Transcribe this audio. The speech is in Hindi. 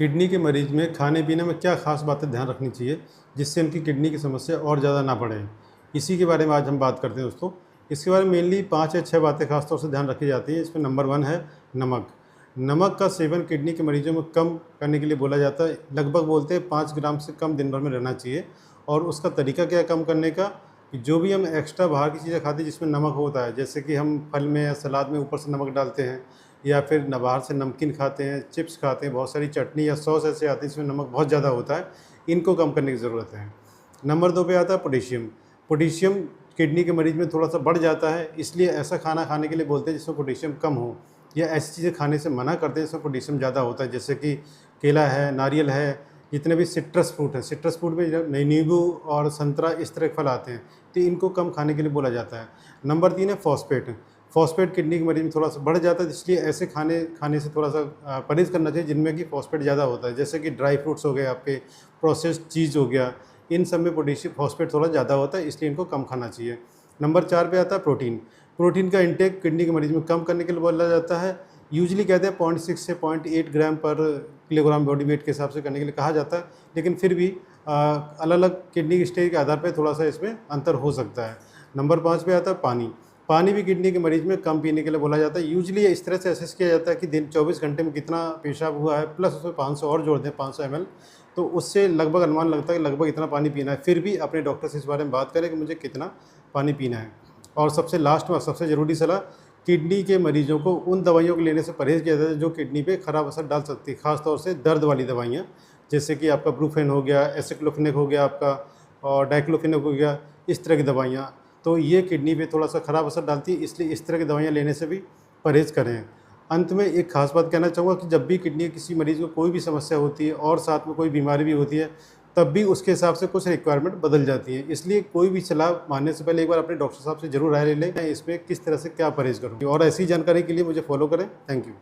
किडनी के मरीज में खाने पीने में क्या खास बातें ध्यान रखनी चाहिए जिससे उनकी किडनी की समस्या और ज़्यादा ना बढ़े। इसी के बारे में आज हम बात करते हैं दोस्तों। इसके बारे में मेनली 5 या 6 बातें खास तौर से ध्यान रखी जाती है। इसमें नंबर 1 है नमक। नमक का सेवन किडनी के मरीजों में कम करने के लिए बोला जाता है। लगभग बोलते हैं 5 ग्राम से कम दिन भर में रहना चाहिए। और उसका तरीका क्या है कम करने का, कि जो भी हम एक्स्ट्रा बाहर की चीज़ें खाते हैं जिसमें नमक होता है, जैसे कि हम फल में या सलाद में ऊपर से नमक डालते हैं, या फिर बाहर से नमकीन खाते हैं, चिप्स खाते हैं, बहुत सारी चटनी या सॉस ऐसे आती है जिसमें नमक बहुत ज़्यादा होता है, इनको कम करने की ज़रूरत है। नंबर 2 पे आता है पोटेशियम। पोटेशियम किडनी के मरीज में थोड़ा सा बढ़ जाता है, इसलिए ऐसा खाना खाने के लिए बोलते हैं जिसमें पोटेशियम कम हो, या ऐसी चीज़ें खाने से मना करते हैं जिसमें पोटेशियम ज़्यादा होता है, जैसे कि केला है, नारियल है, जितने भी सिट्रस फ्रूट है, सिट्रस फ्रूट में नींबू और संतरा इस तरह के फल आते हैं, तो इनको कम खाने के लिए बोला जाता है। नंबर 3 है फॉस्फेट। फॉस्फेट किडनी के मरीज में थोड़ा सा बढ़ जाता है, इसलिए ऐसे खाने से थोड़ा सा परहेज़ करना चाहिए जिनमें कि फॉस्फेट ज़्यादा होता है, जैसे कि ड्राई फ्रूट्स हो गए, आपके प्रोसेस्ड चीज़ हो गया, इन सब में पोटेशियम फॉस्फेट थोड़ा ज़्यादा होता है, इसलिए इनको कम खाना चाहिए। नंबर 4 पे आता है प्रोटीन। प्रोटीन का इंटेक किडनी के मरीज में कम करने के लिए बोला जाता है। यूजुअली कहते हैं 0.6 से 0.8 ग्राम पर किलोग्राम बॉडी वेट के हिसाब से करने के लिए कहा जाता है, लेकिन फिर भी अलग-अलग किडनी के स्टेज के आधार पर थोड़ा सा इसमें अंतर हो सकता है। नंबर 5 पे आता है पानी। पानी भी किडनी के मरीज में कम पीने के लिए बोला जाता है। यूजुअली इस तरह से असेस किया जाता है कि दिन 24 घंटे में कितना पेशाब हुआ है, प्लस उसमें 500 और जोड़ दें, 500 ml, तो उससे लगभग अनुमान लगता है कि लगभग इतना पानी पीना है। फिर भी अपने डॉक्टर से इस बारे में बात करें कि मुझे कितना पानी पीना है। और सबसे लास्ट में सबसे ज़रूरी सलाह, किडनी के मरीजों को उन दवाइयों को लेने से परहेज़ किया जाता है जो किडनी पे ख़राब असर डाल सकती है, ख़ास तौर से दर्द वाली दवाइयाँ, जैसे कि आपका ब्रूफेन हो गया, एसिक्लोफेनेक हो गया आपका, और डाइक्लोफेनेक हो गया, इस तरह की दवाइयाँ। तो ये किडनी पे थोड़ा सा ख़राब असर डालती है, इसलिए इस तरह की दवाइयाँ लेने से भी परहेज़ करें। अंत में एक ख़ास बात कहना चाहूँगा कि जब भी किडनी के किसी मरीज़ को कोई भी समस्या होती है और साथ में कोई बीमारी भी होती है, तब भी उसके हिसाब से कुछ रिक्वायरमेंट बदल जाती है। इसलिए कोई भी सलाह मानने से पहले एक बार अपने डॉक्टर साहब से ज़रूर राय ले लें, मैं इसमें किस तरह से क्या परहेज़ करूँ। और ऐसी जानकारी के लिए मुझे फ़ॉलो करें। Thank you.